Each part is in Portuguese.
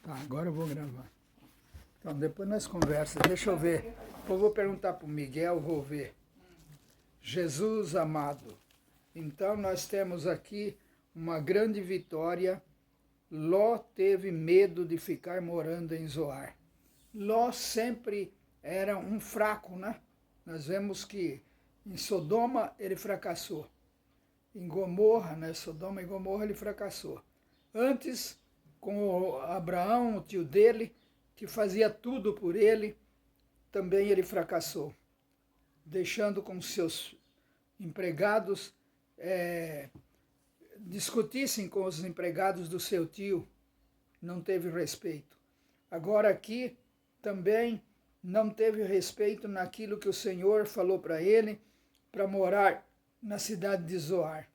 Tá, agora eu vou gravar. Então, depois nós conversamos. Deixa eu ver. Eu vou perguntar para o Miguel, vou ver. Jesus amado. Então, nós temos aqui uma grande vitória. Ló teve medo de ficar morando em Zoar. Ló sempre era um fraco, né? Nós vemos que em Sodoma ele fracassou. Em Gomorra, né? Sodoma e Gomorra ele fracassou. Antes, com Abraão, o tio dele, que fazia tudo por ele, também ele fracassou, deixando com seus empregados discutissem com os empregados do seu tio, não teve respeito. Agora aqui também não teve respeito naquilo que o Senhor falou para ele, para morar na cidade de Zoar.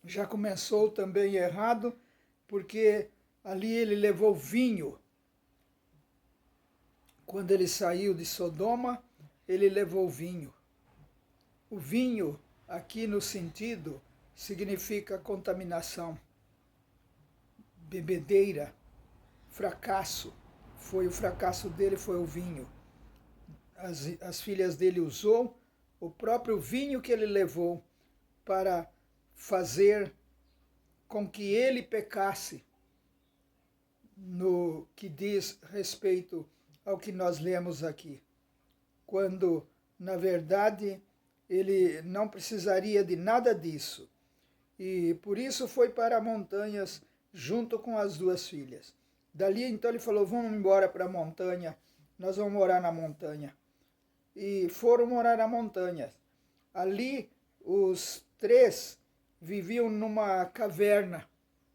Já começou também errado, porque ali ele levou vinho. Quando ele saiu de Sodoma, ele levou vinho. O vinho, aqui no sentido, significa contaminação, bebedeira, fracasso. O fracasso dele foi o vinho. As filhas dele usou o próprio vinho que ele levou para fazer com que ele pecasse no que diz respeito ao que nós lemos aqui. Quando, na verdade, ele não precisaria de nada disso. E por isso foi para montanhas junto com as duas filhas. Dali então ele falou, vamos embora para a montanha, nós vamos morar na montanha. E foram morar na montanha. Ali os três viviam numa caverna,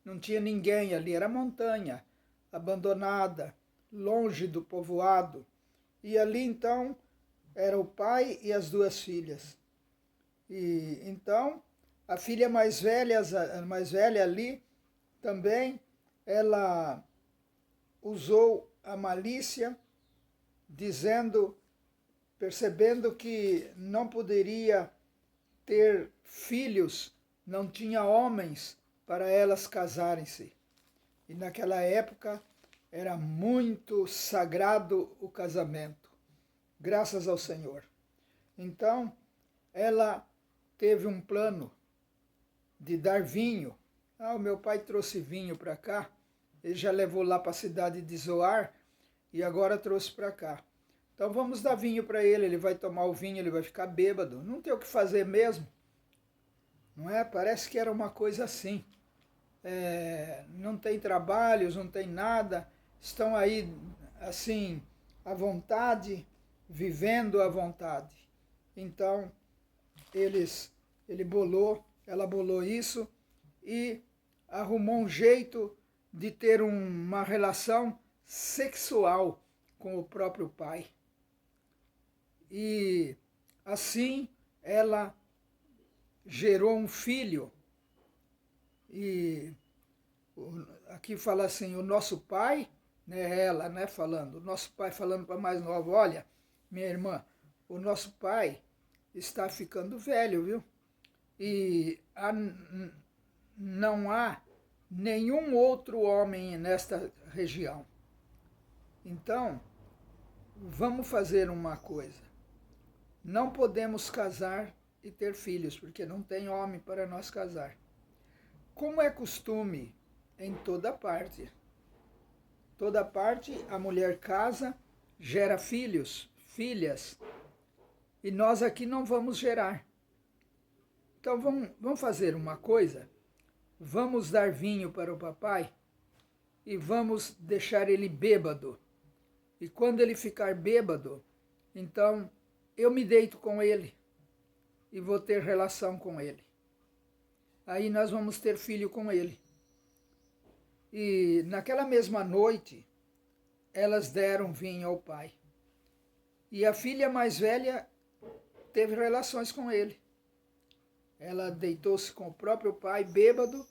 não tinha ninguém ali, era montanha, abandonada, longe do povoado. E ali então era o pai e as duas filhas. E então a filha mais velha ali também, ela usou a malícia, dizendo, percebendo que não poderia ter filhos, não tinha homens para elas casarem-se. E naquela época era muito sagrado o casamento, graças ao Senhor. Então, ela teve um plano de dar vinho. O meu pai trouxe vinho para cá, ele já levou lá para a cidade de Zoar e agora trouxe para cá. Então vamos dar vinho para ele, ele vai tomar o vinho, ele vai ficar bêbado, não tem o que fazer mesmo. Não é? Parece que era uma coisa assim. Não tem trabalhos, não tem nada, estão aí assim à vontade, vivendo à vontade. Então ela bolou isso e arrumou um jeito de ter uma relação sexual com o próprio pai. E assim ela gerou um filho. E aqui fala assim, o nosso pai, né, ela, né, falando, o nosso pai falando para a mais nova, olha, minha irmã, o nosso pai está ficando velho, viu? E não há nenhum outro homem nesta região. Então, vamos fazer uma coisa. Não podemos casar e ter filhos, porque não tem homem para nós casar. Como é costume em toda parte. Toda parte a mulher casa, gera filhos, filhas, e nós aqui não vamos gerar. Então vamos fazer uma coisa, vamos dar vinho para o papai e vamos deixar ele bêbado. E quando ele ficar bêbado, então eu me deito com ele e vou ter relação com ele. Aí nós vamos ter filho com ele. E naquela mesma noite, elas deram vinho ao pai. E a filha mais velha teve relações com ele. Ela deitou-se com o próprio pai, bêbado,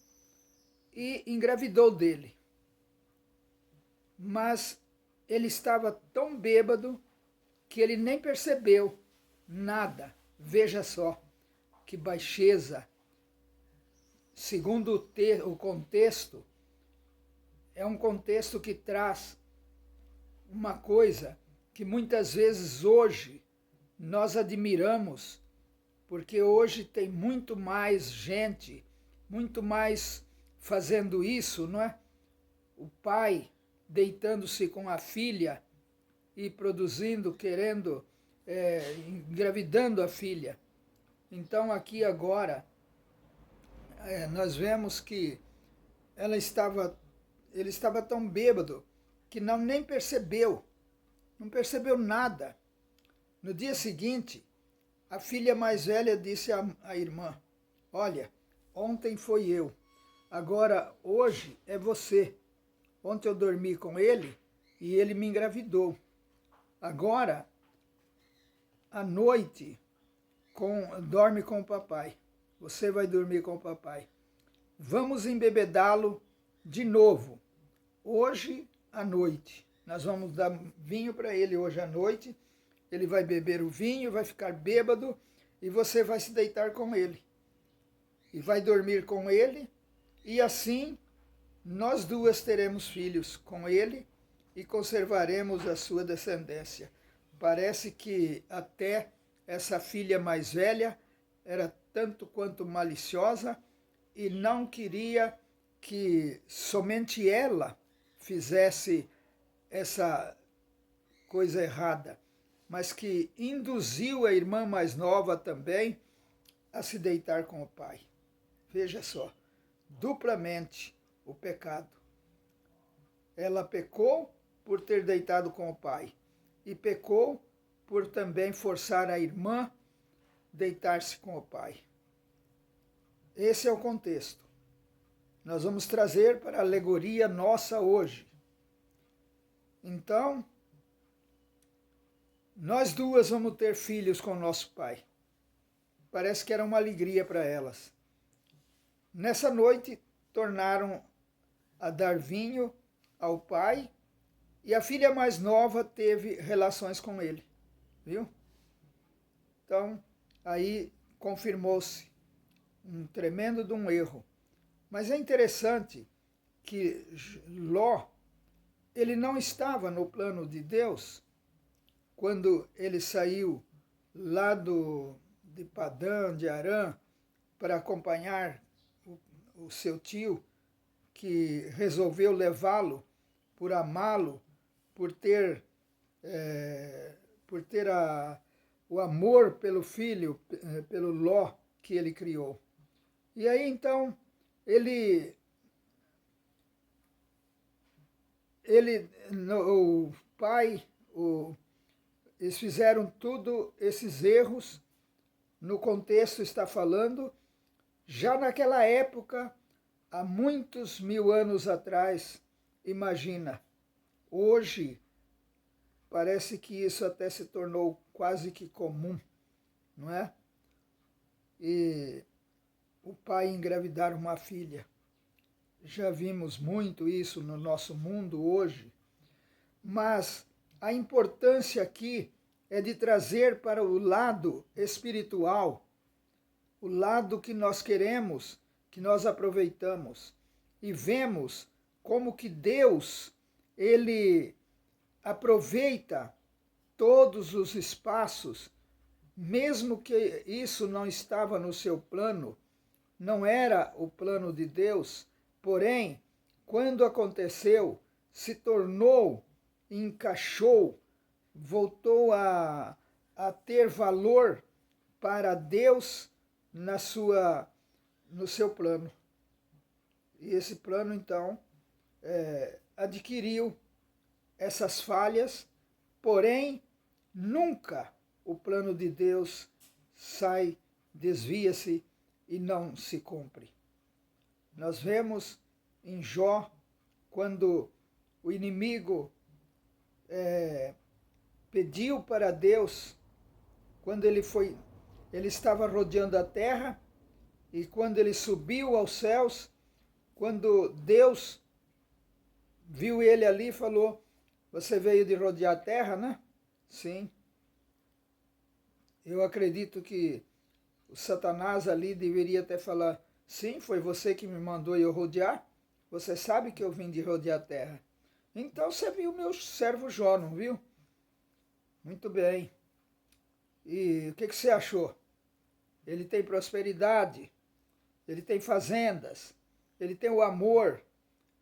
e engravidou dele. Mas ele estava tão bêbado que ele nem percebeu nada. Veja só que baixeza. Segundo o contexto, é um contexto que traz uma coisa que muitas vezes hoje nós admiramos, porque hoje tem muito mais gente, muito mais fazendo isso, não é? O pai deitando-se com a filha e produzindo, querendo, engravidando a filha. Então aqui agora nós vemos que ele estava tão bêbado que nem percebeu, não percebeu nada. No dia seguinte, a filha mais velha disse à irmã: olha, ontem foi eu, agora hoje é você. Ontem eu dormi com ele e ele me engravidou. Agora, à noite, dorme com o papai. Você vai dormir com o papai. Vamos embebedá-lo de novo, hoje à noite. Nós vamos dar vinho para ele hoje à noite. Ele vai beber o vinho, vai ficar bêbado e você vai se deitar com ele. E vai dormir com ele e assim nós duas teremos filhos com ele e conservaremos a sua descendência. Parece que até essa filha mais velha era tanto quanto maliciosa e não queria que somente ela fizesse essa coisa errada, mas que induziu a irmã mais nova também a se deitar com o pai. Veja só, duplamente o pecado. Ela pecou por ter deitado com o pai e pecou por também forçar a irmã a deitar-se com o pai. Esse é o contexto. Nós vamos trazer para a alegoria nossa hoje. Então, nós duas vamos ter filhos com nosso pai. Parece que era uma alegria para elas. Nessa noite, tornaram a dar vinho ao pai e a filha mais nova teve relações com ele, viu? Então, aí confirmou-se um tremendo de um erro. Mas é interessante que Ló, ele não estava no plano de Deus quando ele saiu lá de Padã, de Arã, para acompanhar o seu tio, que resolveu levá-lo por amá-lo, por ter o amor pelo filho, pelo Ló que ele criou. E aí então o pai, eles fizeram tudo esses erros, no contexto está falando, já naquela época, há muitos 1000 anos atrás, imagina, hoje parece que isso até se tornou quase que comum, não é? E o pai engravidar uma filha. Já vimos muito isso no nosso mundo hoje, mas a importância aqui é de trazer para o lado espiritual, o lado que nós queremos, que nós aproveitamos, e vemos como que Deus, ele aproveita todos os espaços, mesmo que isso não estava no seu plano, não era o plano de Deus, porém, quando aconteceu, se tornou, encaixou, voltou a ter valor para Deus no seu plano. E esse plano, então, adquiriu essas falhas, porém, nunca o plano de Deus desvia-se e não se cumpre. Nós vemos em Jó, quando o inimigo pediu para Deus, quando ele estava rodeando a terra, e quando ele subiu aos céus, quando Deus viu ele ali, falou: você veio de rodear a terra, né? Sim. Eu acredito que o Satanás ali deveria até falar: sim, foi você que me mandou eu rodear. Você sabe que eu vim de rodear a terra. Então você viu meu servo Jó, não viu? Muito bem. E o que você achou? Ele tem prosperidade, ele tem fazendas, ele tem o amor,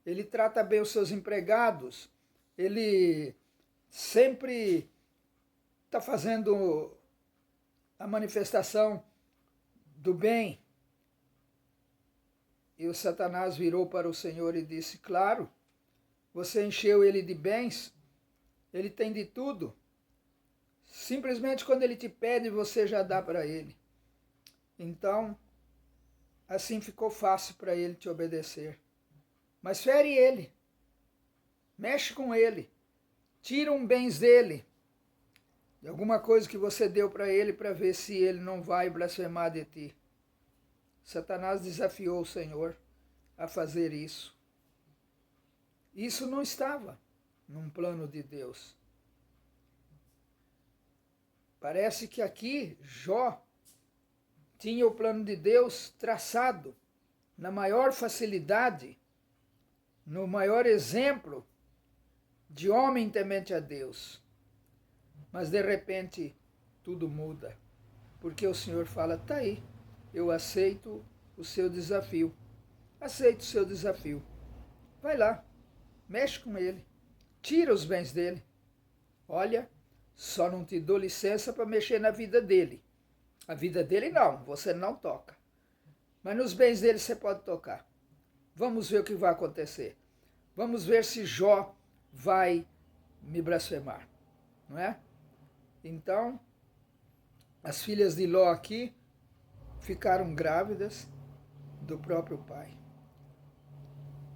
ele trata bem os seus empregados, ele sempre está fazendo a manifestação do bem. E o Satanás virou para o Senhor e disse: claro, você encheu ele de bens, ele tem de tudo. Simplesmente quando ele te pede, você já dá para ele. Então, assim ficou fácil para ele te obedecer. Mas fere ele, mexe com ele, tira um bens dele, de alguma coisa que você deu para ele, para ver se ele não vai blasfemar de ti. Satanás desafiou o Senhor a fazer isso. Isso não estava num plano de Deus. Parece que aqui Jó tinha o plano de Deus traçado na maior facilidade, no maior exemplo de homem temente a Deus. Mas de repente tudo muda, porque o Senhor fala: tá aí, eu aceito o seu desafio. Aceito o seu desafio. Vai lá, mexe com ele, tira os bens dele. Olha, só não te dou licença para mexer na vida dele. A vida dele não, você não toca. Mas nos bens dele você pode tocar. Vamos ver o que vai acontecer. Vamos ver se Jó vai me blasfemar, não é? Então, as filhas de Ló aqui ficaram grávidas do próprio pai.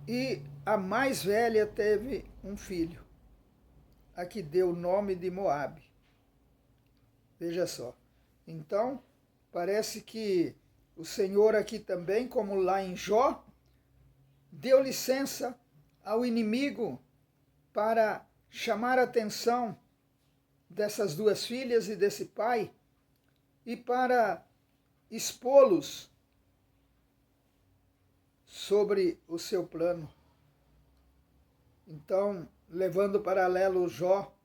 E a mais velha teve um filho, a que deu o nome de Moabe. Veja só. Então, parece que o Senhor aqui também, como lá em Jó, deu licença ao inimigo para chamar a atenção dessas duas filhas e desse pai e para expô-los sobre o seu plano. Então, levando paralelo Jó,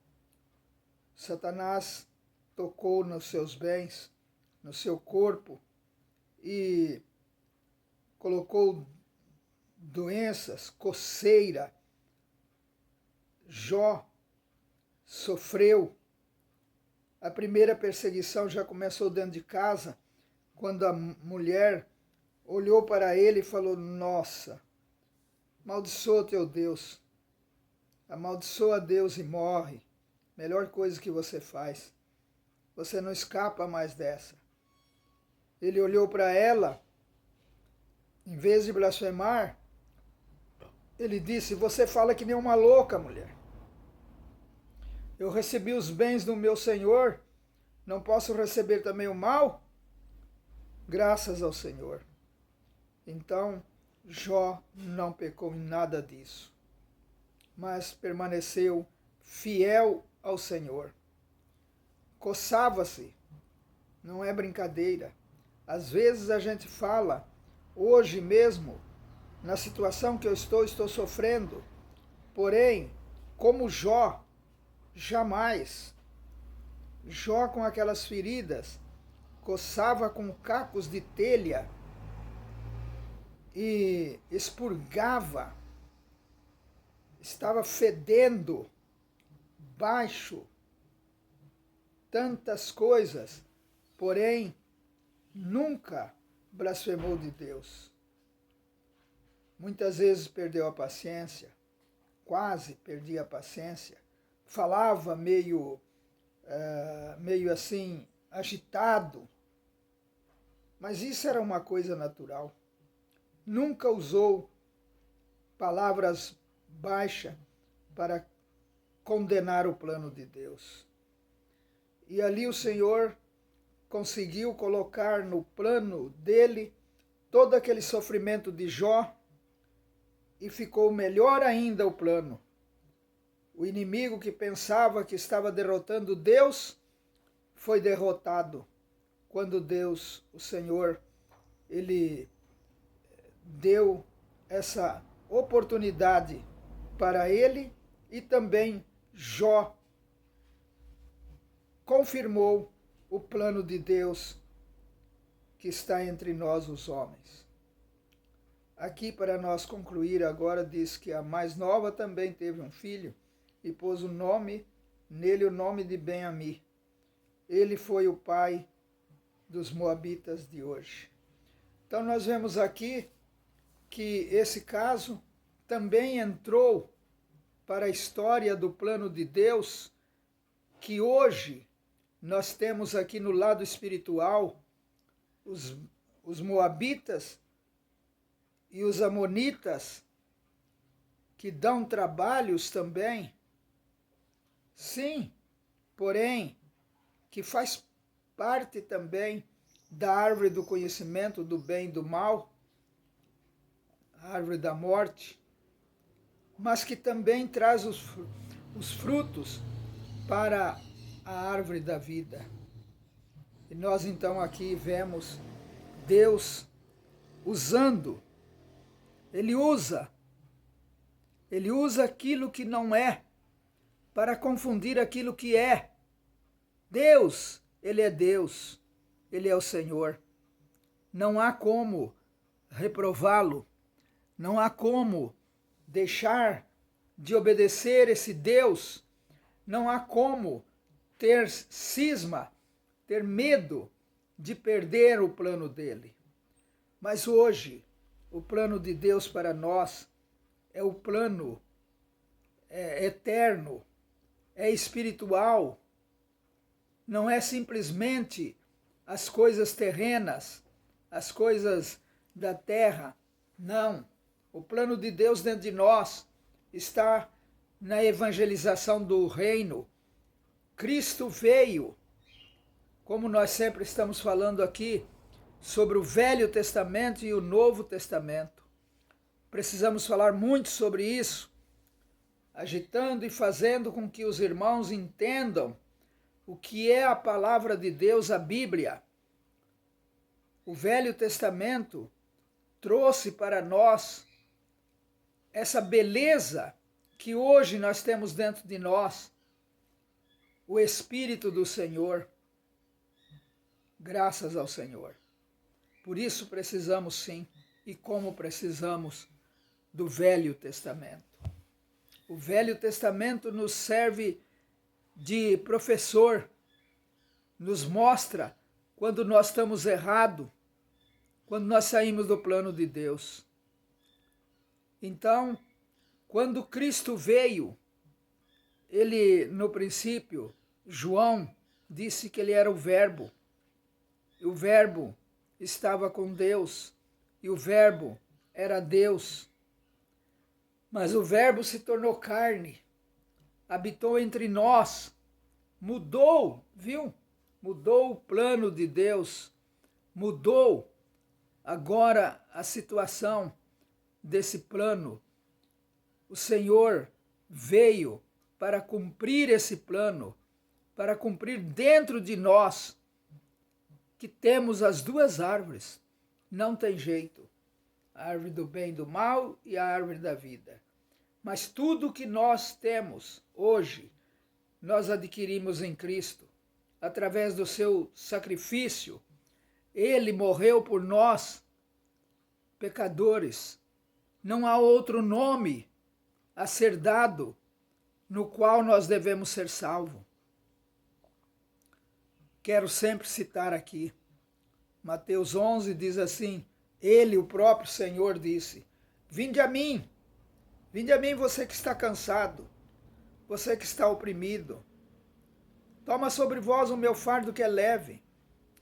Satanás tocou nos seus bens, no seu corpo e colocou doenças, coceira. Jó sofreu. A primeira perseguição já começou dentro de casa, quando a mulher olhou para ele e falou: nossa, amaldiçoa teu Deus, amaldiçoa Deus e morre. Melhor coisa que você faz. Você não escapa mais dessa. Ele olhou para ela, em vez de blasfemar, ele disse: você fala que nem uma louca, mulher. Eu recebi os bens do meu Senhor, não posso receber também o mal? Graças ao Senhor. Então, Jó não pecou em nada disso, mas permaneceu fiel ao Senhor. Coçava-se, não é brincadeira. Às vezes a gente fala, hoje mesmo, na situação que eu estou sofrendo, porém, como Jó, jamais. Jó, com aquelas feridas, coçava com cacos de telha e expurgava, estava fedendo, baixo, tantas coisas, porém, nunca blasfemou de Deus. Muitas vezes perdeu a paciência, quase perdia a paciência, falava meio assim, agitado, mas isso era uma coisa natural. Nunca usou palavras baixas para condenar o plano de Deus. E ali o Senhor conseguiu colocar no plano dele todo aquele sofrimento de Jó e ficou melhor ainda o plano. O inimigo que pensava que estava derrotando Deus foi derrotado quando Deus, o Senhor, ele deu essa oportunidade para ele, e também Jó confirmou o plano de Deus que está entre nós, os homens. Aqui, para nós concluir agora, diz que a mais nova também teve um filho e pôs nele o nome de Ben-Ami. Ele foi o pai dos moabitas de hoje. Então nós vemos aqui que esse caso também entrou para a história do plano de Deus, que hoje nós temos aqui no lado espiritual os moabitas e os amonitas, que dão trabalhos também. Sim, porém, que faz parte também da árvore do conhecimento do bem e do mal, a árvore da morte, mas que também traz os frutos para a árvore da vida. E nós então aqui vemos Deus usando, Ele usa aquilo que não é para confundir aquilo que é. Deus, Ele é Deus, Ele é o Senhor. Não há como reprová-lo, não há como deixar de obedecer esse Deus, não há como ter cisma, ter medo de perder o plano dele. Mas hoje, o plano de Deus para nós é o plano eterno, é espiritual, não é simplesmente as coisas terrenas, as coisas da terra, não. O plano de Deus dentro de nós está na evangelização do reino. Cristo veio, como nós sempre estamos falando aqui, sobre o Velho Testamento e o Novo Testamento. Precisamos falar muito sobre isso, agitando e fazendo com que os irmãos entendam o que é a palavra de Deus, a Bíblia. O Velho Testamento trouxe para nós essa beleza que hoje nós temos dentro de nós, o Espírito do Senhor. Graças ao Senhor. Por isso precisamos sim, e como precisamos, do Velho Testamento. O Velho Testamento nos serve de professor, nos mostra quando nós estamos errados, quando nós saímos do plano de Deus. Então, quando Cristo veio, ele, no princípio, João disse que ele era o Verbo. E o Verbo estava com Deus, e o Verbo era Deus. Mas o Verbo se tornou carne, habitou entre nós, mudou, viu? Mudou o plano de Deus, mudou agora a situação desse plano. O Senhor veio para cumprir esse plano, para cumprir dentro de nós, que temos as duas árvores. Não tem jeito. A árvore do bem e do mal e a árvore da vida. Mas tudo que nós temos hoje, nós adquirimos em Cristo, através do seu sacrifício. Ele morreu por nós, pecadores. Não há outro nome a ser dado no qual nós devemos ser salvos. Quero sempre citar aqui, Mateus 11 diz assim, ele, o próprio Senhor, disse, vinde a mim você que está cansado, você que está oprimido. Toma sobre vós o meu fardo que é leve,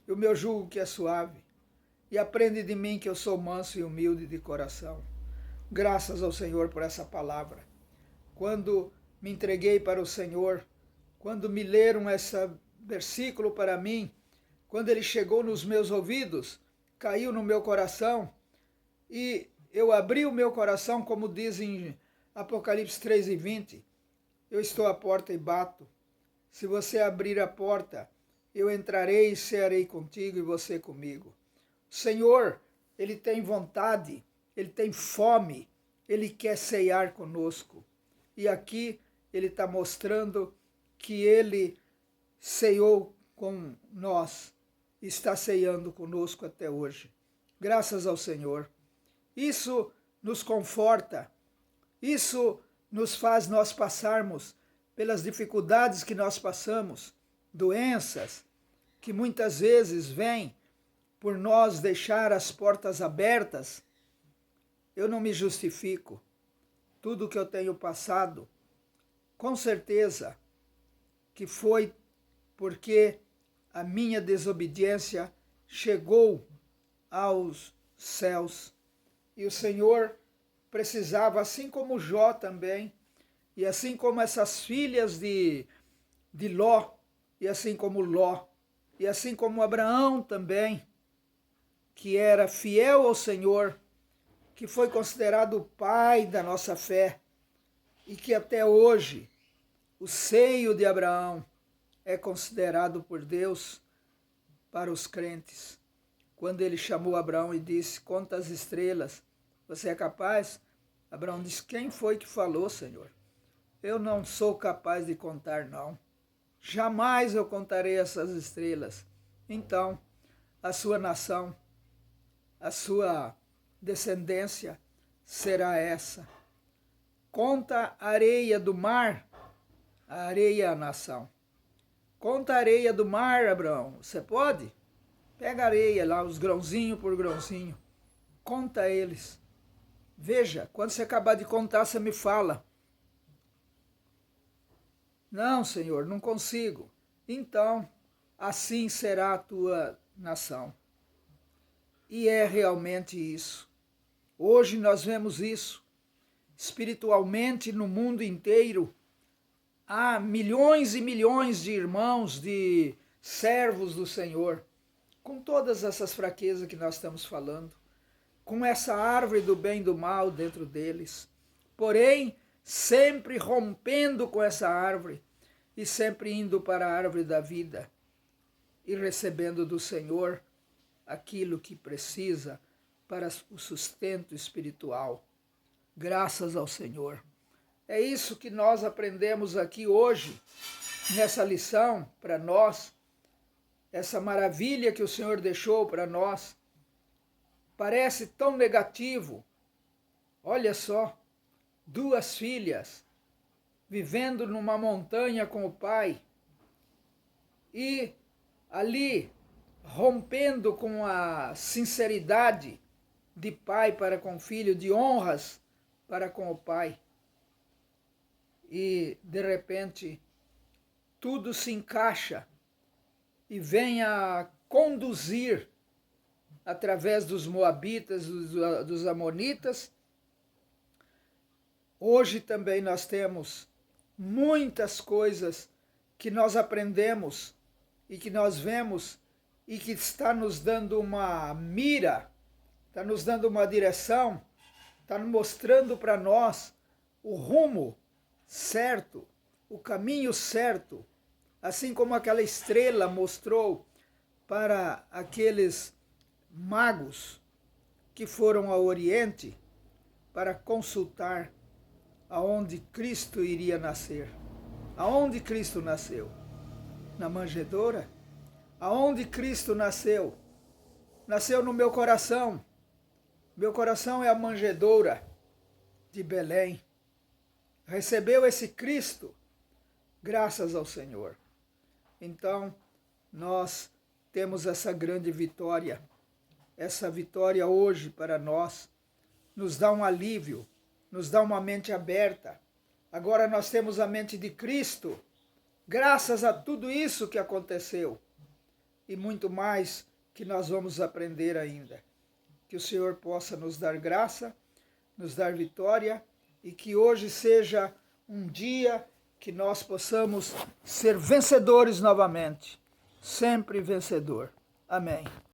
e o meu jugo que é suave, e aprende de mim que eu sou manso e humilde de coração. Graças ao Senhor por essa palavra. Quando me entreguei para o Senhor, quando me leram esse versículo para mim, quando ele chegou nos meus ouvidos, caiu no meu coração, e eu abri o meu coração, como diz em Apocalipse 3:20, eu estou à porta e bato. Se você abrir a porta, eu entrarei e cearei contigo e você comigo. O Senhor, Ele tem vontade, Ele tem fome, Ele quer ceiar conosco. E aqui ele está mostrando que ele ceiou com nós, está ceando conosco até hoje. Graças ao Senhor. Isso nos conforta, isso nos faz nós passarmos pelas dificuldades que nós passamos, doenças que muitas vezes vêm por nós deixar as portas abertas. Eu não me justifico. Tudo que eu tenho passado, com certeza que foi porque a minha desobediência chegou aos céus. E o Senhor precisava, assim como Jó também, e assim como essas filhas de Ló, e assim como Ló, e assim como Abraão também, que era fiel ao Senhor, que foi considerado o pai da nossa fé, e que até hoje o seio de Abraão é considerado por Deus para os crentes. Quando ele chamou Abraão e disse, conta as estrelas, você é capaz? Abraão disse, quem foi que falou, Senhor? Eu não sou capaz de contar, não. Jamais eu contarei essas estrelas. Então, a sua nação, a sua descendência será essa. Conta a areia do mar, a areia é a nação. Conta a areia do mar, Abraão. Você pode? Pega a areia lá, os grãozinho por grãozinho. Conta eles. Veja, quando você acabar de contar, você me fala. Não, Senhor, não consigo. Então, assim será a tua nação. E é realmente isso. Hoje nós vemos isso. Espiritualmente, no mundo inteiro, há milhões e milhões de irmãos, de servos do Senhor, com todas essas fraquezas que nós estamos falando, com essa árvore do bem e do mal dentro deles, porém, sempre rompendo com essa árvore e sempre indo para a árvore da vida e recebendo do Senhor aquilo que precisa para o sustento espiritual. Graças ao Senhor. É isso que nós aprendemos aqui hoje, nessa lição para nós, essa maravilha que o Senhor deixou para nós. Parece tão negativo. Olha só, 2 filhas vivendo numa montanha com o pai e ali rompendo com a sinceridade de pai para com o filho, de honras para com o pai. E, de repente, tudo se encaixa e vem a conduzir, através dos moabitas, dos amonitas. Hoje também nós temos muitas coisas que nós aprendemos e que nós vemos e que está nos dando uma mira, está nos dando uma direção, está mostrando para nós o rumo certo, o caminho certo, assim como aquela estrela mostrou para aqueles magos que foram ao Oriente para consultar aonde Cristo iria nascer. Aonde Cristo nasceu? Na manjedoura? Aonde Cristo nasceu? Nasceu no meu coração. Meu coração é a manjedoura de Belém. Recebeu esse Cristo graças ao Senhor. Então, nós temos essa grande vitória. Essa vitória hoje para nós nos dá um alívio, nos dá uma mente aberta. Agora nós temos a mente de Cristo, graças a tudo isso que aconteceu. E muito mais que nós vamos aprender ainda. Que o Senhor possa nos dar graça, nos dar vitória, e que hoje seja um dia que nós possamos ser vencedores novamente. Sempre vencedor. Amém.